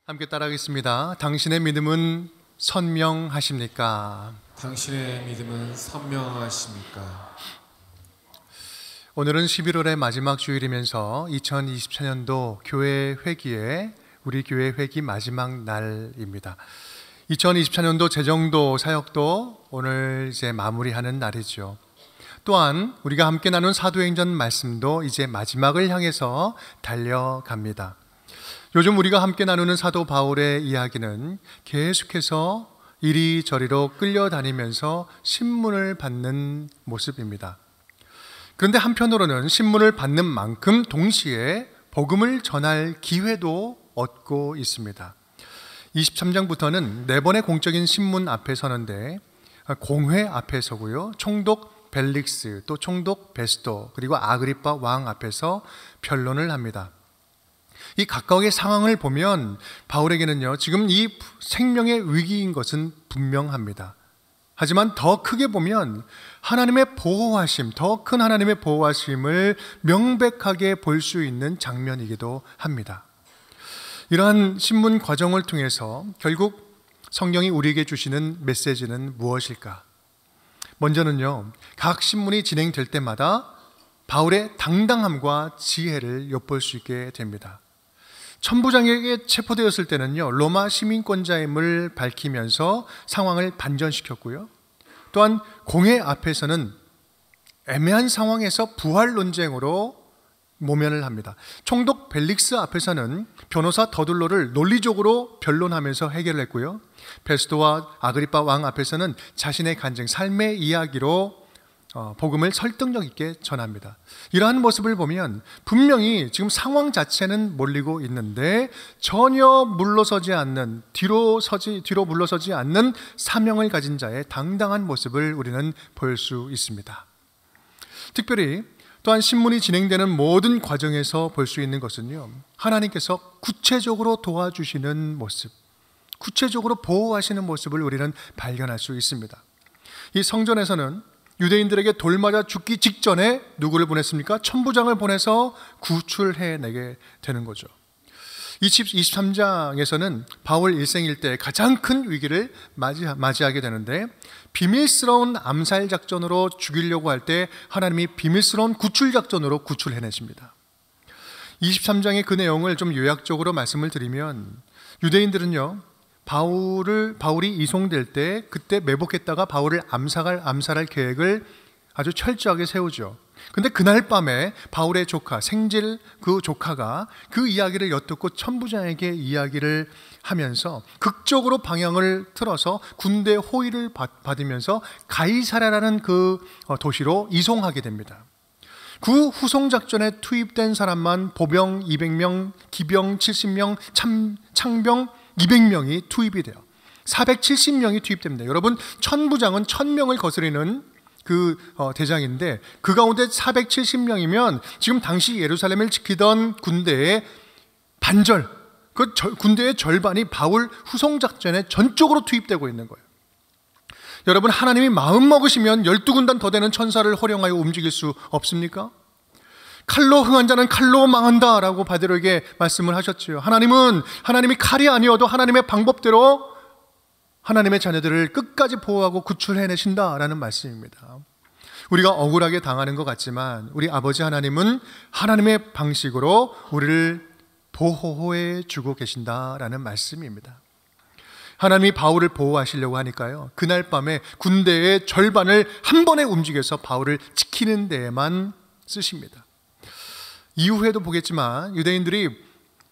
함께 따라하겠습니다. 당신의 믿음은 선명하십니까? 당신의 믿음은 선명하십니까? 오늘은 11월의 마지막 주일이면서 2024년도 교회 회기에 우리 교회 회기 마지막 날입니다. 2024년도 재정도 사역도 오늘 이제 마무리하는 날이죠. 또한 우리가 함께 나눈 사도행전 말씀도 이제 마지막을 향해서 달려갑니다. 요즘 우리가 함께 나누는 사도 바울의 이야기는 계속해서 이리저리로 끌려다니면서 신문을 받는 모습입니다. 그런데 한편으로는 신문을 받는 만큼 동시에 복음을 전할 기회도 얻고 있습니다. 23장부터는 4번의 공적인 신문 앞에 서는데 공회 앞에 서고요, 총독 벨릭스, 또 총독 베스토, 그리고 아그리빠 왕 앞에서 변론을 합니다. 이 각각의 상황을 보면 바울에게는요, 지금 이 생명의 위기인 것은 분명합니다. 하지만 더 크게 보면 하나님의 보호하심, 더 큰 하나님의 보호하심을 명백하게 볼 수 있는 장면이기도 합니다. 이러한 신문 과정을 통해서 결국 성경이 우리에게 주시는 메시지는 무엇일까? 먼저는요, 각 신문이 진행될 때마다 바울의 당당함과 지혜를 엿볼 수 있게 됩니다. 천부장에게 체포되었을 때는요, 로마 시민권자임을 밝히면서 상황을 반전시켰고요, 또한 공회 앞에서는 애매한 상황에서 부활 논쟁으로 모면을 합니다. 총독 벨릭스 앞에서는 변호사 더둘로를 논리적으로 변론하면서 해결을 했고요, 베스토와 아그리빠 왕 앞에서는 자신의 간증, 삶의 이야기로 복음을 설득력 있게 전합니다. 이러한 모습을 보면 분명히 지금 상황 자체는 몰리고 있는데 전혀 물러서지 않는, 뒤로 물러서지 않는 사명을 가진 자의 당당한 모습을 우리는 볼 수 있습니다. 특별히 또한 신문이 진행되는 모든 과정에서 볼 수 있는 것은요, 하나님께서 구체적으로 도와주시는 모습, 구체적으로 보호하시는 모습을 우리는 발견할 수 있습니다. 이 성전에서는 유대인들에게 돌맞아 죽기 직전에 누구를 보냈습니까? 천부장을 보내서 구출해내게 되는 거죠. 23장에서는 바울 일생 때 가장 큰 위기를 맞이하게 되는데, 비밀스러운 암살 작전으로 죽이려고 할 때 하나님이 비밀스러운 구출 작전으로 구출해내십니다. 23장의 그 내용을 좀 요약적으로 말씀을 드리면, 유대인들은요, 바울이 이송될 때 그때 매복했다가 바울을 암살할 계획을 아주 철저하게 세우죠. 근데 그날 밤에 바울의 조카 생질, 그 조카가 그 이야기를 엿듣고 천부장에게 이야기를 하면서 극적으로 방향을 틀어서 군대 호위를 받으면서 가이사랴라는 그 도시로 이송하게 됩니다. 그 후송작전에 투입된 사람만 보병 200명, 기병 70명, 창병 200명이 투입이 돼요. 470명이 투입됩니다. 여러분, 천부장은 1000명을 거스르는 그 대장인데, 그 가운데 470명이면 지금 당시 예루살렘을 지키던 군대의 반절, 그 군대의 절반이 바울 후송작전에 전적으로 투입되고 있는 거예요. 여러분, 하나님이 마음 먹으시면 12군단 더 되는 천사를 허령하여 움직일 수 없습니까? 칼로 흥한 자는 칼로 망한다 라고 바디로에게 말씀을 하셨지요. 하나님이 칼이 아니어도 하나님의 방법대로 하나님의 자녀들을 끝까지 보호하고 구출해내신다라는 말씀입니다. 우리가 억울하게 당하는 것 같지만 우리 아버지 하나님은 하나님의 방식으로 우리를 보호해 주고 계신다라는 말씀입니다. 하나님이 바울을 보호하시려고 하니까요, 그날 밤에 군대의 절반을 한 번에 움직여서 바울을 지키는 데에만 쓰십니다. 이후에도 보겠지만 유대인들이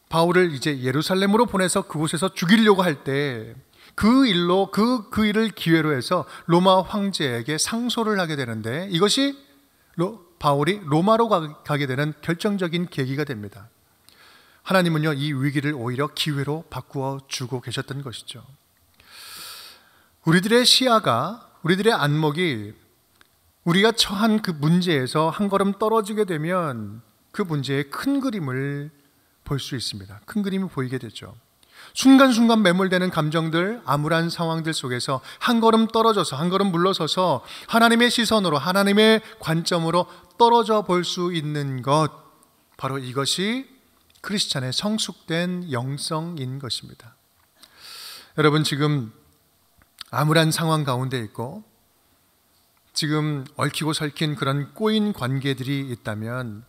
바울을 이제 예루살렘으로 보내서 그곳에서 죽이려고 할 때 그 일을 기회로 해서 로마 황제에게 상소를 하게 되는데, 이것이 바울이 로마로 가게 되는 결정적인 계기가 됩니다. 하나님은요, 이 위기를 오히려 기회로 바꾸어 주고 계셨던 것이죠. 우리들의 시야가, 우리들의 안목이 우리가 처한 그 문제에서 한 걸음 떨어지게 되면 그 문제의 큰 그림을 볼 수 있습니다. 큰 그림이 보이게 되죠. 순간순간 매몰되는 감정들, 암울한 상황들 속에서 한 걸음 떨어져서, 한 걸음 물러서서 하나님의 시선으로, 하나님의 관점으로 떨어져 볼 수 있는 것, 바로 이것이 크리스찬의 성숙된 영성인 것입니다. 여러분, 지금 암울한 상황 가운데 있고 지금 얽히고 설킨 그런 꼬인 관계들이 있다면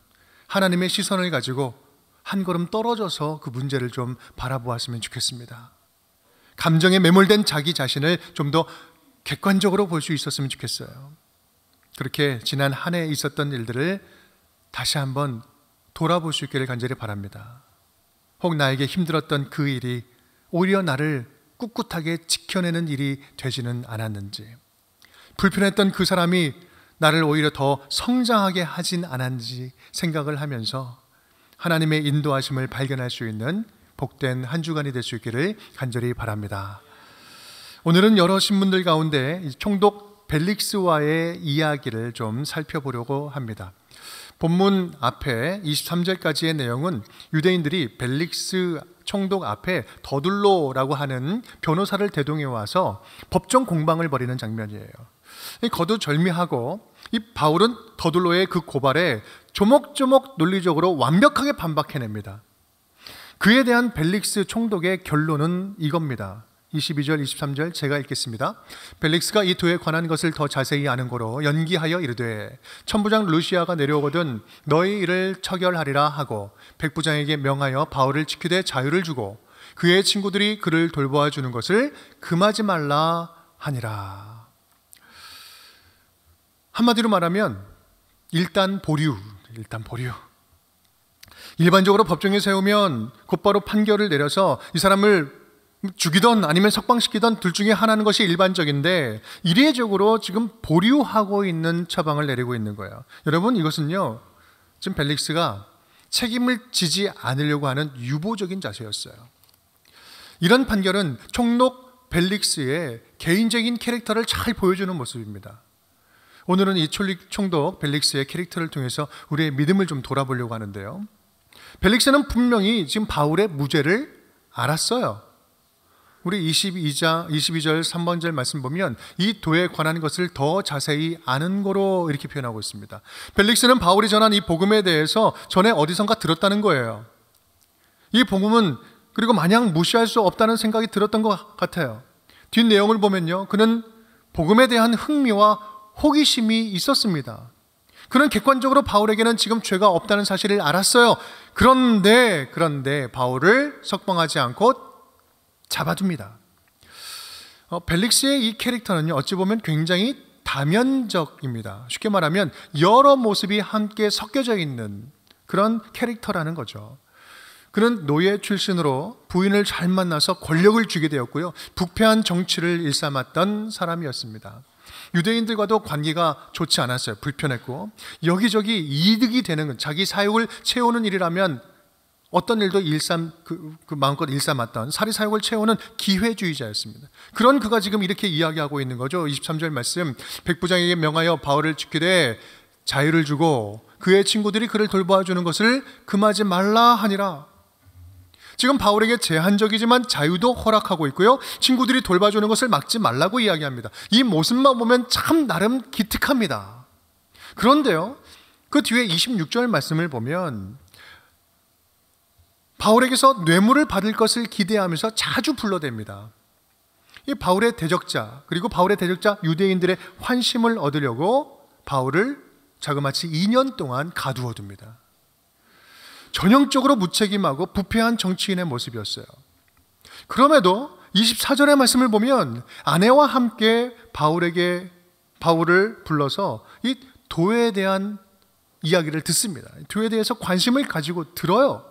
하나님의 시선을 가지고 한 걸음 떨어져서 그 문제를 좀 바라보았으면 좋겠습니다. 감정에 매몰된 자기 자신을 좀 더 객관적으로 볼 수 있었으면 좋겠어요. 그렇게 지난 한 해 있었던 일들을 다시 한번 돌아볼 수 있기를 간절히 바랍니다. 혹 나에게 힘들었던 그 일이 오히려 나를 꿋꿋하게 지켜내는 일이 되지는 않았는지, 불편했던 그 사람이 나를 오히려 더 성장하게 하진 않았는지 생각을 하면서 하나님의 인도하심을 발견할 수 있는 복된 한 주간이 될 수 있기를 간절히 바랍니다. 오늘은 여러 신문들 가운데 총독 벨릭스와의 이야기를 좀 살펴보려고 합니다. 본문 앞에 23절까지의 내용은 유대인들이 벨릭스 총독 앞에 더둘로라고 하는 변호사를 대동해 와서 법정 공방을 벌이는 장면이에요. 거두절미하고 이 바울은 더둘로의 그 고발에 조목조목 논리적으로 완벽하게 반박해냅니다. 그에 대한 벨릭스 총독의 결론은 이겁니다. 22절, 23절 제가 읽겠습니다. 벨릭스가 이 도에 관한 것을 더 자세히 아는 고로 연기하여 이르되 천부장 루시아가 내려오거든 너희 일을 처결하리라 하고 백부장에게 명하여 바울을 지키되 자유를 주고 그의 친구들이 그를 돌보아 주는 것을 금하지 말라 하니라. 한마디로 말하면 일단 보류. 일반적으로 법정에 세우면 곧바로 판결을 내려서 이 사람을 죽이던 아니면 석방시키던 둘 중에 하나는 것이 일반적인데 이례적으로 지금 보류하고 있는 처방을 내리고 있는 거예요. 여러분, 이것은요 지금 벨릭스가 책임을 지지 않으려고 하는 유보적인 자세였어요. 이런 판결은 총독 벨릭스의 개인적인 캐릭터를 잘 보여주는 모습입니다. 오늘은 이 총독 벨릭스의 캐릭터를 통해서 우리의 믿음을 좀 돌아보려고 하는데요. 벨릭스는 분명히 지금 바울의 무죄를 알았어요. 우리 22절 3번절 말씀 보면 이 도에 관한 것을 더 자세히 아는 거로 이렇게 표현하고 있습니다. 벨릭스는 바울이 전한 이 복음에 대해서 전에 어디선가 들었다는 거예요. 이 복음은 그리고 마냥 무시할 수 없다는 생각이 들었던 것 같아요. 뒷내용을 보면요, 그는 복음에 대한 흥미와 호기심이 있었습니다. 그는 객관적으로 바울에게는 지금 죄가 없다는 사실을 알았어요. 그런데 바울을 석방하지 않고 잡아둡니다. 벨릭스의 이 캐릭터는 어찌 보면 굉장히 다면적입니다. 쉽게 말하면 여러 모습이 함께 섞여져 있는 그런 캐릭터라는 거죠. 그는 노예 출신으로 부인을 잘 만나서 권력을 쥐게 되었고요, 부패한 정치를 일삼았던 사람이었습니다. 유대인들과도 관계가 좋지 않았어요. 불편했고 여기저기 이득이 되는, 자기 사욕을 채우는 일이라면 어떤 일도 마음껏 일삼았던 사리사욕을 채우는 기회주의자였습니다. 그런 그가 지금 이렇게 이야기하고 있는 거죠. 23절 말씀, 백부장에게 명하여 바울을 지키되 자유를 주고 그의 친구들이 그를 돌보아 주는 것을 금하지 말라 하니라. 지금 바울에게 제한적이지만 자유도 허락하고 있고요, 친구들이 돌봐주는 것을 막지 말라고 이야기합니다. 이 모습만 보면 참 나름 기특합니다. 그런데요, 그 뒤에 26절 말씀을 보면 바울에게서 뇌물을 받을 것을 기대하면서 자주 불러댑니다. 이 바울의 대적자, 그리고 바울의 대적자 유대인들의 환심을 얻으려고 바울을 자그마치 2년 동안 가두어둡니다. 전형적으로 무책임하고 부패한 정치인의 모습이었어요. 그럼에도 24절의 말씀을 보면 아내와 함께 바울을 불러서 이 도에 대한 이야기를 듣습니다. 도에 대해서 관심을 가지고 들어요.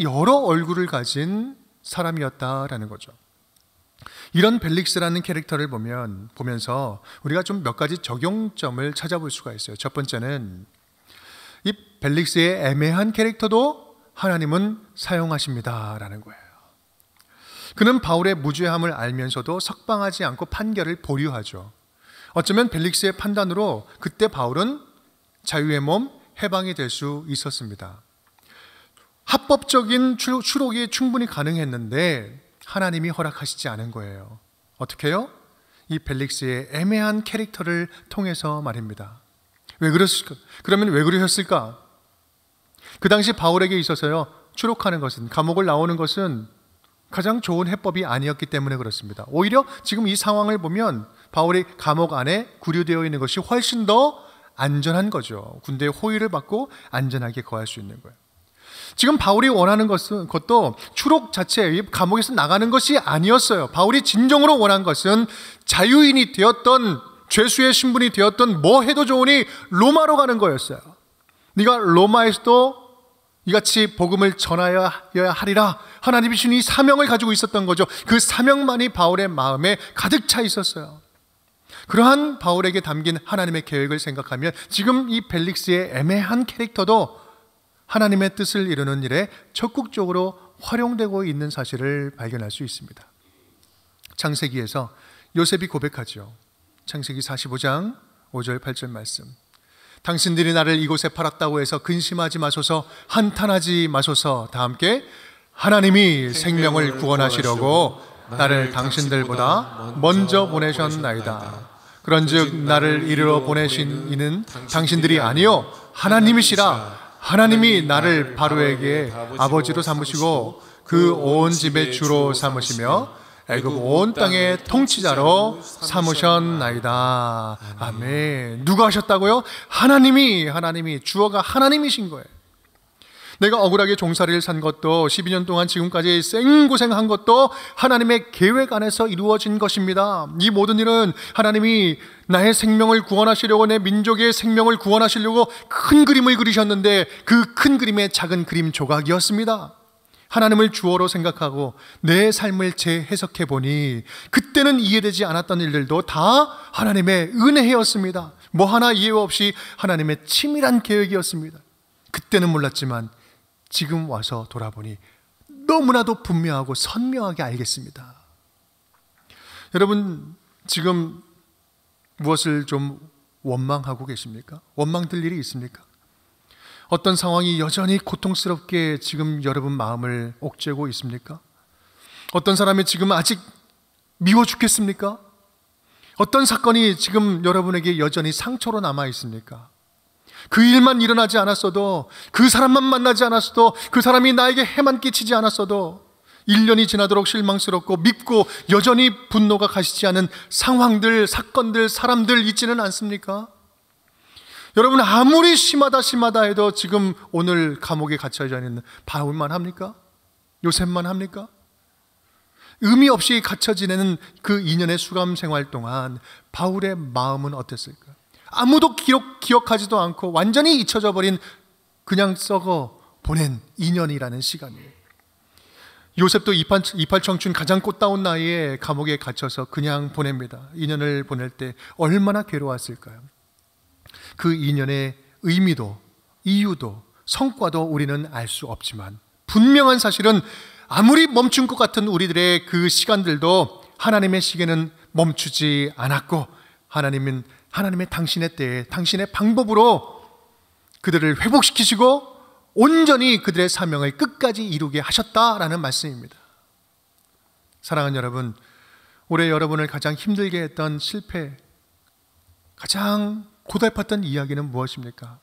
여러 얼굴을 가진 사람이었다라는 거죠. 이런 벨릭스라는 캐릭터를 보면서 우리가 좀 몇 가지 적용점을 찾아볼 수가 있어요. 첫 번째는 이 벨릭스의 애매한 캐릭터도 하나님은 사용하십니다라는 거예요. 그는 바울의 무죄함을 알면서도 석방하지 않고 판결을 보류하죠. 어쩌면 벨릭스의 판단으로 그때 바울은 자유의 몸, 해방이 될 수 있었습니다. 합법적인 추록이 충분히 가능했는데 하나님이 허락하시지 않은 거예요. 어떻게요? 이 벨릭스의 애매한 캐릭터를 통해서 말입니다. 왜 그랬을까? 그러면 왜 그러셨을까? 그 당시 바울에게 있어서요, 추록하는 것은, 감옥을 나오는 것은 가장 좋은 해법이 아니었기 때문에 그렇습니다. 오히려 지금 이 상황을 보면 바울이 감옥 안에 구류되어 있는 것이 훨씬 더 안전한 거죠. 군대의 호의를 받고 안전하게 거할 수 있는 거예요. 지금 바울이 원하는 것도 추록 자체, 감옥에서 나가는 것이 아니었어요. 바울이 진정으로 원한 것은 자유인이 되었던, 죄수의 신분이 되었던, 뭐 해도 좋으니 로마로 가는 거였어요. 네가 로마에서도 이같이 복음을 전하여야 하리라, 하나님이 주신 이 사명을 가지고 있었던 거죠. 그 사명만이 바울의 마음에 가득 차 있었어요. 그러한 바울에게 담긴 하나님의 계획을 생각하면 지금 이 벨릭스의 애매한 캐릭터도 하나님의 뜻을 이루는 일에 적극적으로 활용되고 있는 사실을 발견할 수 있습니다. 창세기에서 요셉이 고백하죠. 창세기 45장 5절 8절 말씀. 당신들이 나를 이곳에 팔았다고 해서 근심하지 마소서, 한탄하지 마소서. 다 함께. 하나님이 생명을 구원하시려고 나를 당신들보다 먼저 보내셨나이다. 그런즉 나를 이리로 보내신 이는 당신들이 아니요 하나님이시라. 하나님이 나를 바로에게 아버지로 삼으시고 그 온 집의 주로 삼으시며 애굽 온 땅의 통치자로 삼으셨나이다. 아멘. 누가 하셨다고요? 하나님이, 주어가 하나님이신 거예요. 내가 억울하게 종살이를 산 것도, 12년 동안 지금까지 생고생한 것도 하나님의 계획 안에서 이루어진 것입니다. 이 모든 일은 하나님이 나의 생명을 구원하시려고, 내 민족의 생명을 구원하시려고 큰 그림을 그리셨는데 그 큰 그림의 작은 그림 조각이었습니다. 하나님을 주어로 생각하고 내 삶을 재해석해 보니 그때는 이해되지 않았던 일들도 다 하나님의 은혜였습니다. 뭐 하나 이해 없이 하나님의 치밀한 계획이었습니다. 그때는 몰랐지만 지금 와서 돌아보니 너무나도 분명하고 선명하게 알겠습니다. 여러분, 지금 무엇을 좀 원망하고 계십니까? 원망될 일이 있습니까? 어떤 상황이 여전히 고통스럽게 지금 여러분 마음을 옥죄고 있습니까? 어떤 사람이 지금 아직 미워 죽겠습니까? 어떤 사건이 지금 여러분에게 여전히 상처로 남아 있습니까? 그 일만 일어나지 않았어도, 그 사람만 만나지 않았어도, 그 사람이 나에게 해만 끼치지 않았어도 1년이 지나도록 실망스럽고 밉고 여전히 분노가 가시지 않은 상황들, 사건들, 사람들 있지는 않습니까? 여러분, 아무리 심하다 해도 지금 오늘 감옥에 갇혀져 있는 바울만 합니까? 요셉만 합니까? 의미 없이 갇혀 지내는 그 2년의 수감 생활 동안 바울의 마음은 어땠을까요? 아무도 기억하지도 않고 완전히 잊혀져 버린, 그냥 썩어 보낸 2년이라는 시간이에요. 요셉도 이팔 청춘 가장 꽃다운 나이에 감옥에 갇혀서 그냥 보냅니다. 2년을 보낼 때 얼마나 괴로웠을까요? 그 2년의 의미도 이유도 성과도 우리는 알 수 없지만 분명한 사실은 아무리 멈춘 것 같은 우리들의 그 시간들도 하나님의 시계는 멈추지 않았고 하나님의 당신의 때에 당신의 방법으로 그들을 회복시키시고 온전히 그들의 사명을 끝까지 이루게 하셨다라는 말씀입니다. 사랑하는 여러분, 올해 여러분을 가장 힘들게 했던 실패, 가장 고달팠던 이야기는 무엇입니까?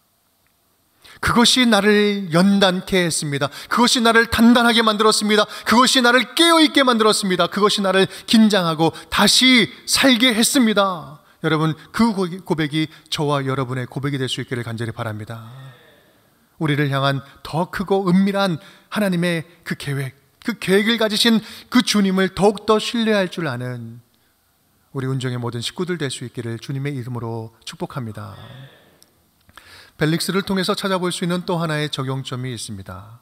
그것이 나를 연단케 했습니다. 그것이 나를 단단하게 만들었습니다. 그것이 나를 깨어있게 만들었습니다. 그것이 나를 긴장하고 다시 살게 했습니다. 여러분, 그 고백이 저와 여러분의 고백이 될 수 있기를 간절히 바랍니다. 우리를 향한 더 크고 은밀한 하나님의 그 계획을 가지신 그 주님을 더욱더 신뢰할 줄 아는 우리 운정의 모든 식구들 될 수 있기를 주님의 이름으로 축복합니다. 벨릭스를 통해서 찾아볼 수 있는 또 하나의 적용점이 있습니다.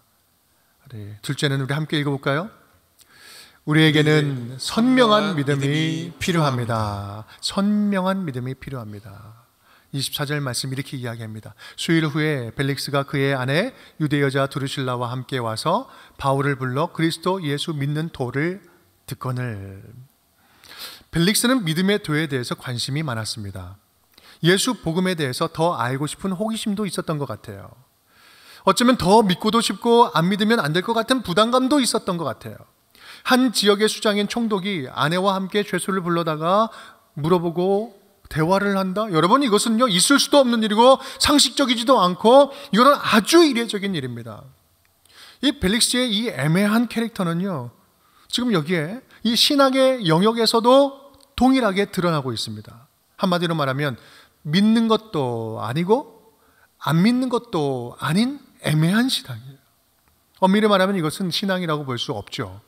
네, 둘째는 우리 함께 읽어볼까요? 우리에게는 선명한 믿음이 필요합니다. 선명한 믿음이 필요합니다. 24절 말씀 이렇게 이야기합니다. 수일 후에 벨릭스가 그의 아내 유대 여자 드루실라와 함께 와서 바울을 불러 그리스도 예수 믿는 도를 듣거늘. 벨릭스는 믿음의 도에 대해서 관심이 많았습니다. 예수 복음에 대해서 더 알고 싶은 호기심도 있었던 것 같아요. 어쩌면 더 믿고도 싶고 안 믿으면 안 될 것 같은 부담감도 있었던 것 같아요. 한 지역의 수장인 총독이 아내와 함께 죄수를 불러다가 물어보고 대화를 한다? 여러분, 이것은요 있을 수도 없는 일이고 상식적이지도 않고 이거는 아주 이례적인 일입니다. 이 벨릭스의 이 애매한 캐릭터는요, 지금 여기에 이 신학의 영역에서도 동일하게 드러나고 있습니다. 한마디로 말하면 믿는 것도 아니고 안 믿는 것도 아닌 애매한 신앙이에요. 엄밀히 말하면 이것은 신앙이라고 볼 수 없죠.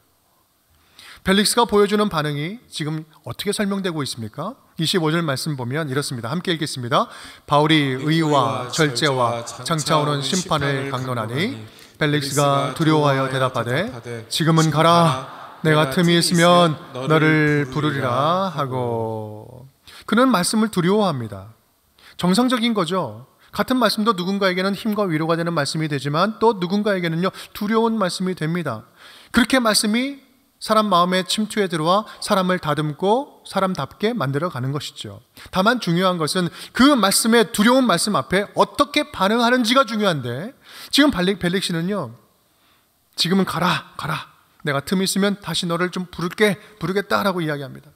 벨릭스가 보여주는 반응이 지금 어떻게 설명되고 있습니까? 25절 말씀 보면 이렇습니다. 함께 읽겠습니다. 바울이 의와 절제와 장차 오는 심판을 강론하니 벨릭스가 두려워하여 대답하되 지금은 가라. 내가 틈이 있으면 너를 부르리라 하고. 그는 말씀을 두려워합니다. 정상적인 거죠. 같은 말씀도 누군가에게는 힘과 위로가 되는 말씀이 되지만 또 누군가에게는요, 두려운 말씀이 됩니다. 그렇게 말씀이 사람 마음에 침투해 들어와 사람을 다듬고 사람답게 만들어가는 것이죠. 다만 중요한 것은 그 말씀의 두려운 말씀 앞에 어떻게 반응하는지가 중요한데, 지금 벨릭스는요, 지금은 가라. 내가 틈이 있으면 다시 너를 좀 부르겠다라고 이야기합니다.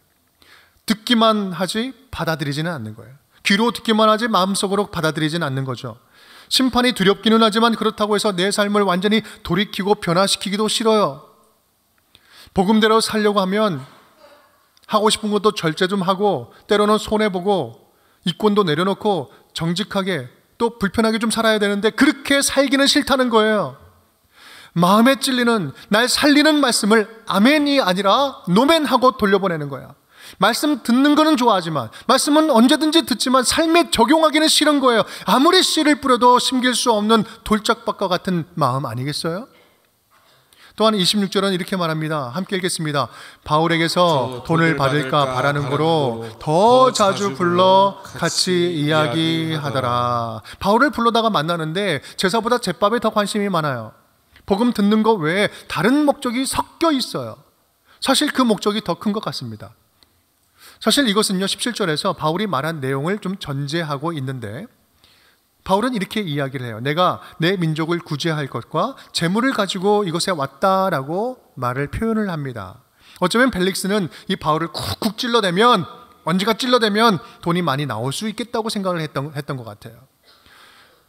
듣기만 하지 받아들이지는 않는 거예요. 귀로 듣기만 하지 마음속으로 받아들이지는 않는 거죠. 심판이 두렵기는 하지만 그렇다고 해서 내 삶을 완전히 돌이키고 변화시키기도 싫어요. 복음대로 살려고 하면 하고 싶은 것도 절제 좀 하고, 때로는 손해보고 이권도 내려놓고 정직하게 또 불편하게 좀 살아야 되는데 그렇게 살기는 싫다는 거예요. 마음에 찔리는, 날 살리는 말씀을 아멘이 아니라 노멘하고 돌려보내는 거야. 말씀 듣는 거는 좋아하지만, 말씀은 언제든지 듣지만 삶에 적용하기는 싫은 거예요. 아무리 씨를 뿌려도 심길 수 없는 돌짝밭과 같은 마음 아니겠어요? 또한 26절은 이렇게 말합니다. 함께 읽겠습니다. 바울에게서 돈을 받을까 바라는 거로 더 자주 불러 같이 이야기하더라. 바울을 불러다가 만나는데 제사보다 제밥에 더 관심이 많아요. 복음 듣는 것 외에 다른 목적이 섞여 있어요. 사실 그 목적이 더 큰 것 같습니다. 사실 이것은요, 17절에서 바울이 말한 내용을 좀 전제하고 있는데, 바울은 이렇게 이야기를 해요. 내가 내 민족을 구제할 것과 재물을 가지고 이곳에 왔다라고 표현을 합니다. 어쩌면 벨릭스는 이 바울을 쿡쿡 찔러대면, 언제가 찔러대면 돈이 많이 나올 수 있겠다고 생각을 했던 것 같아요.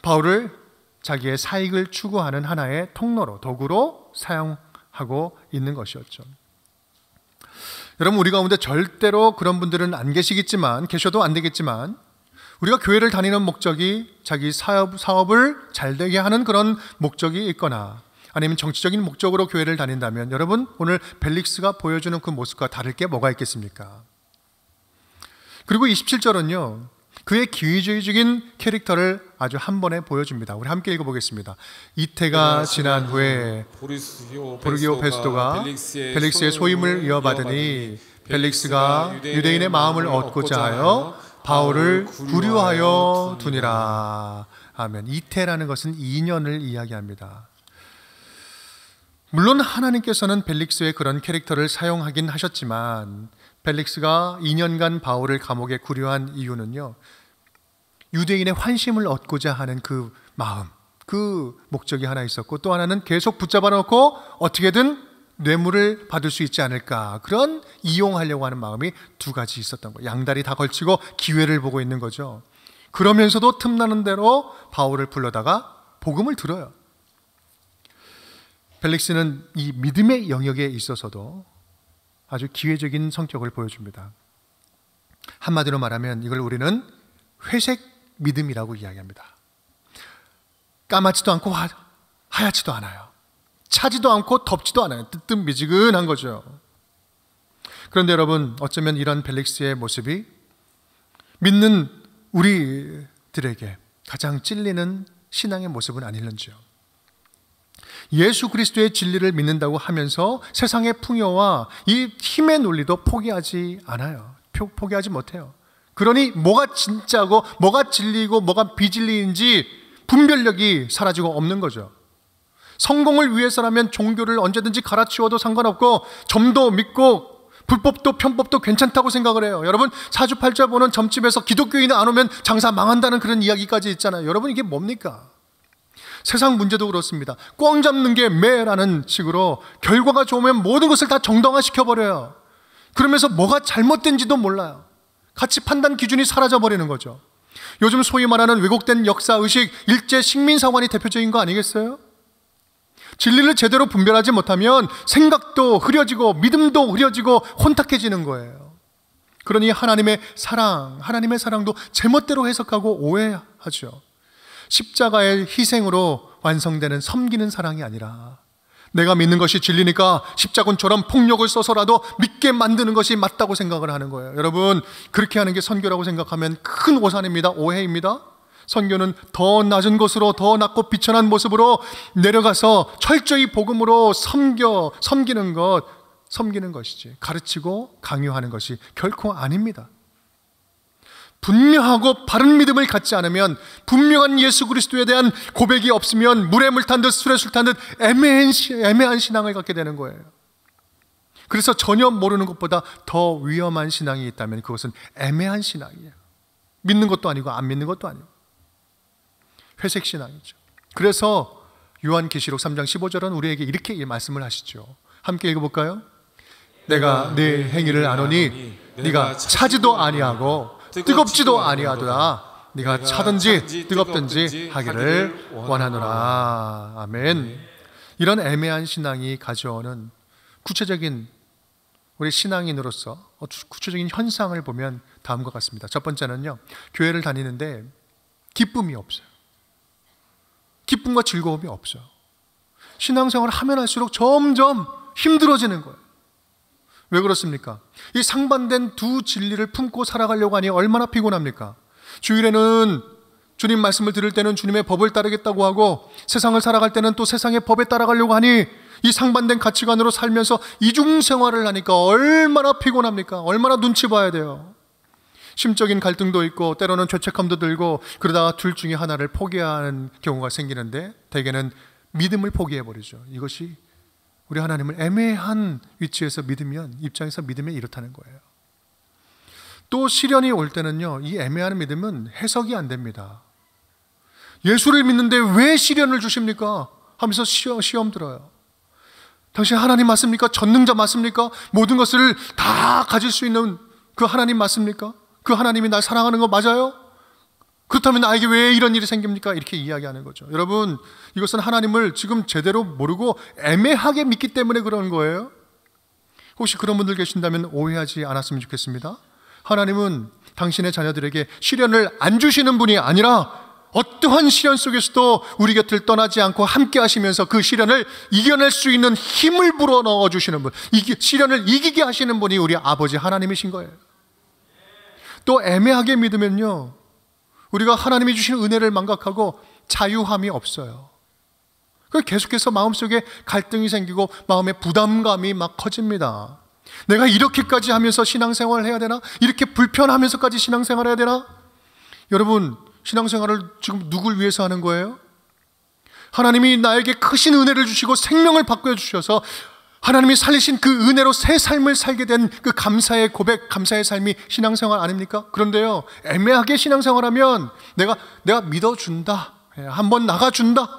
바울을 자기의 사익을 추구하는 하나의 통로로, 도구로 사용하고 있는 것이었죠. 여러분, 우리 가운데 절대로 그런 분들은 안 계시겠지만, 계셔도 안 되겠지만, 우리가 교회를 다니는 목적이 자기 사업을 잘 되게 하는 그런 목적이 있거나 아니면 정치적인 목적으로 교회를 다닌다면, 여러분, 오늘 벨릭스가 보여주는 그 모습과 다를 게 뭐가 있겠습니까? 그리고 27절은요, 그의 기회주의적인 캐릭터를 아주 한 번에 보여줍니다. 우리 함께 읽어보겠습니다. 이태가 지난 후에 포르기오 베스토가 벨릭스의 소임을 이어받으니 벨릭스가 유대인의 마음을 얻고자 하여 바울을 구류하여 두니라. 아멘. 이태라는 것은 2년을 이야기합니다. 물론 하나님께서는 벨릭스의 그런 캐릭터를 사용하긴 하셨지만, 벨릭스가 2년간 바울을 감옥에 구류한 이유는요, 유대인의 환심을 얻고자 하는 그 마음, 그 목적이 하나 있었고, 또 하나는 계속 붙잡아 놓고 어떻게든 뇌물을 받을 수 있지 않을까, 그런 이용하려고 하는 마음이 두 가지 있었던 거예요. 양다리 다 걸치고 기회를 보고 있는 거죠. 그러면서도 틈나는 대로 바울을 불러다가 복음을 들어요. 벨릭스는 이 믿음의 영역에 있어서도 아주 기회적인 성격을 보여줍니다. 한마디로 말하면 이걸 우리는 회색 믿음이라고 이야기합니다. 까맣지도 않고 하얗지도 않아요. 차지도 않고 덥지도 않아요. 뜨뜻미지근한 거죠. 그런데 여러분, 어쩌면 이런 벨릭스의 모습이 믿는 우리들에게 가장 찔리는 신앙의 모습은 아닐런지요. 예수 그리스도의 진리를 믿는다고 하면서 세상의 풍요와 이 힘의 논리도 포기하지 않아요. 포기하지 못해요. 그러니 뭐가 진짜고 뭐가 진리고 뭐가 비진리인지 분별력이 사라지고 없는 거죠. 성공을 위해서라면 종교를 언제든지 갈아치워도 상관없고, 점도 믿고 불법도 편법도 괜찮다고 생각을 해요. 여러분, 사주팔자 보는 점집에서 기독교인은 안 오면 장사 망한다는 그런 이야기까지 있잖아요. 여러분, 이게 뭡니까? 세상 문제도 그렇습니다. 꽝 잡는 게 매라는 식으로 결과가 좋으면 모든 것을 다 정당화시켜버려요. 그러면서 뭐가 잘못된지도 몰라요. 가치 판단 기준이 사라져버리는 거죠. 요즘 소위 말하는 왜곡된 역사의식, 일제 식민사관이 대표적인 거 아니겠어요? 진리를 제대로 분별하지 못하면 생각도 흐려지고 믿음도 흐려지고 혼탁해지는 거예요. 그러니 하나님의 사랑도 제멋대로 해석하고 오해하죠. 십자가의 희생으로 완성되는 섬기는 사랑이 아니라 내가 믿는 것이 진리니까 십자군처럼 폭력을 써서라도 믿게 만드는 것이 맞다고 생각을 하는 거예요. 여러분, 그렇게 하는 게 선교라고 생각하면 큰 오산입니다. 오해입니다. 선교는 더 낮은 곳으로, 더 낮고 비천한 모습으로 내려가서 철저히 복음으로 섬기는 것이지, 가르치고 강요하는 것이 결코 아닙니다. 분명하고 바른 믿음을 갖지 않으면, 분명한 예수 그리스도에 대한 고백이 없으면 물에 물 탄 듯 술에 술 탄 듯 애매한 신앙을 갖게 되는 거예요. 그래서 전혀 모르는 것보다 더 위험한 신앙이 있다면 그것은 애매한 신앙이에요. 믿는 것도 아니고 안 믿는 것도 아니고 회색 신앙이죠. 그래서 요한계시록 3장 15절은 우리에게 이렇게 말씀을 하시죠. 함께 읽어볼까요? 내가 네 행위를 아노니 네가 차지도 아니하고 뜨겁지도 아니하더라. 네가 차든지 뜨겁든지 하기를 원하노라. 아멘. 이런 애매한 신앙이 가져오는 구체적인 우리 신앙인으로서 구체적인 현상을 보면 다음과 같습니다. 첫 번째는요, 교회를 다니는데 기쁨이 없어요. 기쁨과 즐거움이 없어요. 신앙생활을 하면 할수록 점점 힘들어지는 거예요. 왜 그렇습니까? 이 상반된 두 진리를 품고 살아가려고 하니 얼마나 피곤합니까? 주일에는 주님 말씀을 들을 때는 주님의 법을 따르겠다고 하고 세상을 살아갈 때는 또 세상의 법에 따라가려고 하니 이 상반된 가치관으로 살면서 이중생활을 하니까 얼마나 피곤합니까? 얼마나 눈치 봐야 돼요. 심적인 갈등도 있고 때로는 죄책감도 들고 그러다가 둘 중에 하나를 포기하는 경우가 생기는데 대개는 믿음을 포기해버리죠. 이것이 우리 하나님을 애매한 위치에서 입장에서 믿으면 이렇다는 거예요. 또 시련이 올 때는요, 이 애매한 믿음은 해석이 안 됩니다. 예수를 믿는데 왜 시련을 주십니까? 하면서 시험 들어요. 당신 하나님 맞습니까? 전능자 맞습니까? 모든 것을 다 가질 수 있는 그 하나님 맞습니까? 그 하나님이 날 사랑하는 거 맞아요? 그렇다면 나에게 왜 이런 일이 생깁니까? 이렇게 이야기하는 거죠. 여러분, 이것은 하나님을 지금 제대로 모르고 애매하게 믿기 때문에 그런 거예요. 혹시 그런 분들 계신다면 오해하지 않았으면 좋겠습니다. 하나님은 당신의 자녀들에게 시련을 안 주시는 분이 아니라 어떠한 시련 속에서도 우리 곁을 떠나지 않고 함께 하시면서 그 시련을 이겨낼 수 있는 힘을 불어넣어 주시는 분, 시련을 이기게 하시는 분이 우리 아버지 하나님이신 거예요. 또 애매하게 믿으면요, 우리가 하나님이 주신 은혜를 망각하고 자유함이 없어요. 그래서 계속해서 마음속에 갈등이 생기고 마음의 부담감이 막 커집니다. 내가 이렇게까지 하면서 신앙생활을 해야 되나? 이렇게 불편하면서까지 신앙생활을 해야 되나? 여러분, 신앙생활을 지금 누굴 위해서 하는 거예요? 하나님이 나에게 크신 은혜를 주시고 생명을 바꿔주셔서 하나님이 살리신 그 은혜로 새 삶을 살게 된 그 감사의 고백, 감사의 삶이 신앙생활 아닙니까? 그런데요, 애매하게 신앙생활하면 내가 믿어준다, 한번 나가준다,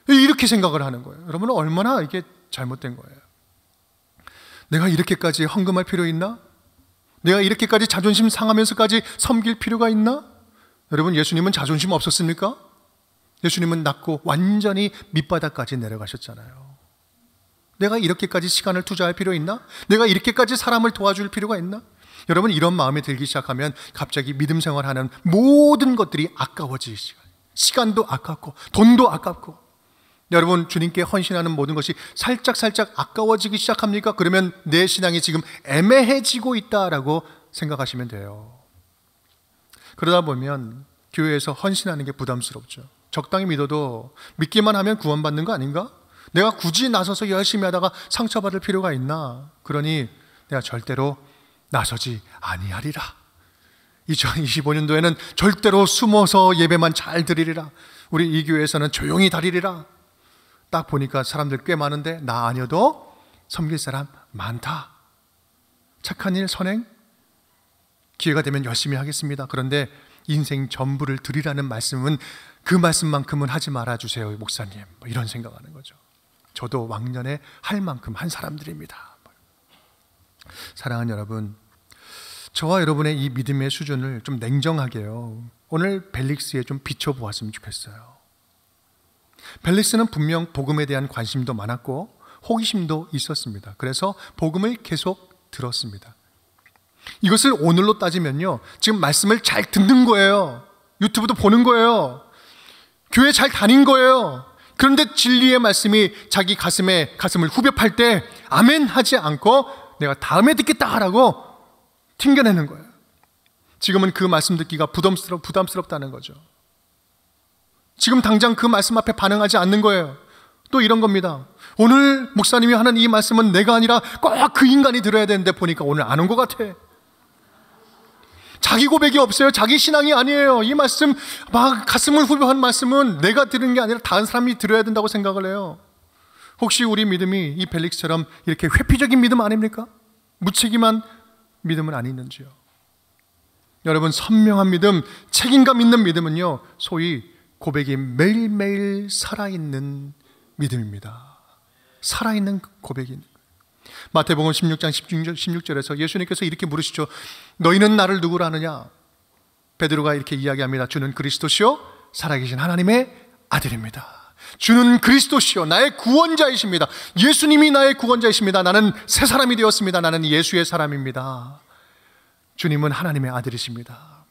이렇게 생각을 하는 거예요. 여러분은 얼마나 이게 잘못된 거예요. 내가 이렇게까지 헌금할 필요 있나? 내가 이렇게까지 자존심 상하면서까지 섬길 필요가 있나? 여러분, 예수님은 자존심 없었습니까? 예수님은 낮고 완전히 밑바닥까지 내려가셨잖아요. 내가 이렇게까지 시간을 투자할 필요 있나? 내가 이렇게까지 사람을 도와줄 필요가 있나? 여러분, 이런 마음이 들기 시작하면 갑자기 믿음 생활하는 모든 것들이 아까워지기 시작해요. 시간도 아깝고 돈도 아깝고. 여러분, 주님께 헌신하는 모든 것이 살짝 아까워지기 시작합니까? 그러면 내 신앙이 지금 애매해지고 있다라고 생각하시면 돼요. 그러다 보면 교회에서 헌신하는 게 부담스럽죠. 적당히 믿어도 믿기만 하면 구원받는 거 아닌가? 내가 굳이 나서서 열심히 하다가 상처받을 필요가 있나? 그러니 내가 절대로 나서지 아니하리라. 2025년도에는 절대로 숨어서 예배만 잘 드리리라. 우리 이 교회에서는 조용히 다니리라. 딱 보니까 사람들 꽤 많은데 나 아니어도 섬길 사람 많다. 착한 일, 선행, 기회가 되면 열심히 하겠습니다. 그런데 인생 전부를 드리라는 말씀은 그 말씀만큼은 하지 말아주세요, 목사님. 이런 생각하는 거죠. 저도 왕년에 할 만큼 한 사람들입니다. 사랑하는 여러분, 저와 여러분의 이 믿음의 수준을 좀 냉정하게요, 오늘 벨릭스에 좀 비춰보았으면 좋겠어요. 벨릭스는 분명 복음에 대한 관심도 많았고 호기심도 있었습니다. 그래서 복음을 계속 들었습니다. 이것을 오늘로 따지면요, 지금 말씀을 잘 듣는 거예요. 유튜브도 보는 거예요. 교회 잘 다닌 거예요. 그런데 진리의 말씀이 자기 가슴을 후벼 팔 때 아멘 하지 않고 내가 다음에 듣겠다 하라고 튕겨내는 거예요. 지금은 그 말씀 듣기가 부담스럽다는 거죠. 지금 당장 그 말씀 앞에 반응하지 않는 거예요. 또 이런 겁니다. 오늘 목사님이 하는 이 말씀은 내가 아니라 꼭 그 인간이 들어야 되는데 보니까 오늘 안 온 것 같아. 자기 고백이 없어요. 자기 신앙이 아니에요. 이 말씀 막 가슴을 후벼한 말씀은 내가 들은 게 아니라 다른 사람이 들어야 된다고 생각을 해요. 혹시 우리 믿음이 이 벨릭스처럼 이렇게 회피적인 믿음 아닙니까? 무책임한 믿음은 아니는지요? 여러분, 선명한 믿음, 책임감 있는 믿음은요, 소위 고백이 매일매일 살아있는 믿음입니다. 살아있는 고백이. 마태복음 16장 16절에서 예수님께서 이렇게 물으시죠. 너희는 나를 누구로 아느냐? 베드로가 이렇게 이야기합니다. 주는 그리스도시요 살아계신 하나님의 아들입니다. 주는 그리스도시요 나의 구원자이십니다. 예수님이 나의 구원자이십니다. 나는 새 사람이 되었습니다. 나는 예수의 사람입니다. 주님은 하나님의 아들이십니다.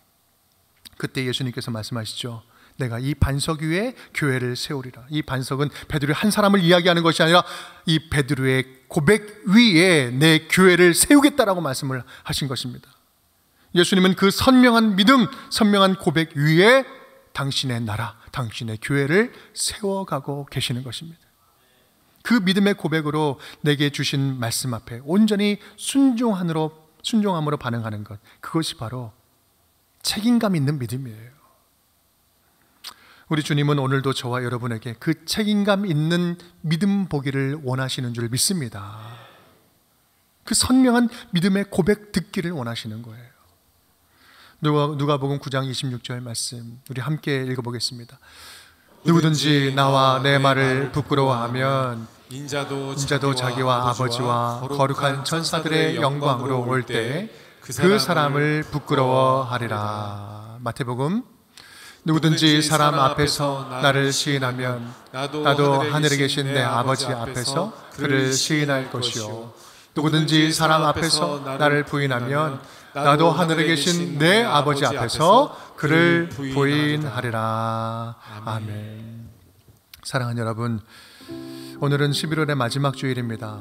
그때 예수님께서 말씀하시죠. 내가 이 반석 위에 교회를 세우리라. 이 반석은 베드로의 한 사람을 이야기하는 것이 아니라 이 베드로의 고백 위에 내 교회를 세우겠다라고 말씀을 하신 것입니다. 예수님은 그 선명한 믿음, 선명한 고백 위에 당신의 나라, 당신의 교회를 세워가고 계시는 것입니다. 그 믿음의 고백으로 내게 주신 말씀 앞에 온전히 순종함으로 반응하는 것, 그것이 바로 책임감 있는 믿음이에요. 우리 주님은 오늘도 저와 여러분에게 그 책임감 있는 믿음 보기를 원하시는 줄 믿습니다. 그 선명한 믿음의 고백 듣기를 원하시는 거예요. 누가복음 9장 26절 말씀 우리 함께 읽어보겠습니다. 누구든지 나와 내 말을 부끄러워하면 인자도 자기와 아버지와 거룩한 천사들의 영광으로 올 때 그 사람을 부끄러워하리라. 마태복음 누구든지 사람 앞에서 나를 시인하면 나도 하늘에 계신 내 아버지 앞에서 그를 시인할 것이요 누구든지 사람 앞에서 나를 부인하면 나도 하늘에 계신 내 아버지 앞에서 그를 부인하리라. 아멘. 사랑하는 여러분, 오늘은 11월의 마지막 주일입니다.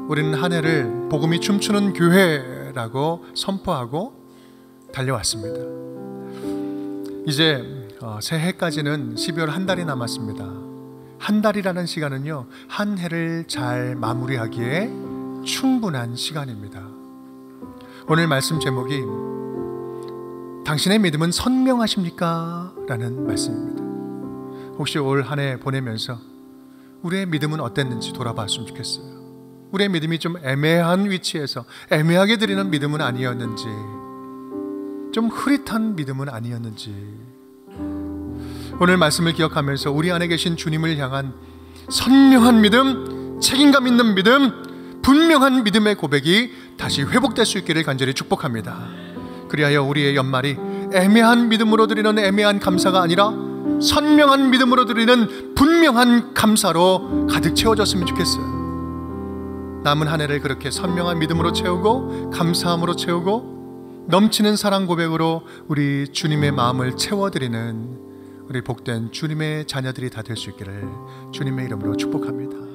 우리는 한 해를 복음이 춤추는 교회라고 선포하고 달려왔습니다. 이제 새해까지는 12월 한 달이 남았습니다. 한 달이라는 시간은요, 한 해를 잘 마무리하기에 충분한 시간입니다. 오늘 말씀 제목이 당신의 믿음은 선명하십니까? 라는 말씀입니다. 혹시 올 한 해 보내면서 우리의 믿음은 어땠는지 돌아봤으면 좋겠어요. 우리의 믿음이 좀 애매한 위치에서 애매하게 드리는 믿음은 아니었는지, 좀 흐릿한 믿음은 아니었는지, 오늘 말씀을 기억하면서 우리 안에 계신 주님을 향한 선명한 믿음, 책임감 있는 믿음, 분명한 믿음의 고백이 다시 회복될 수 있기를 간절히 축복합니다. 그리하여 우리의 연말이 애매한 믿음으로 드리는 애매한 감사가 아니라 선명한 믿음으로 드리는 분명한 감사로 가득 채워졌으면 좋겠어요. 남은 한 해를 그렇게 선명한 믿음으로 채우고 감사함으로 채우고 넘치는 사랑 고백으로 우리 주님의 마음을 채워드리는 우리 복된 주님의 자녀들이 다 될 수 있기를 주님의 이름으로 축복합니다.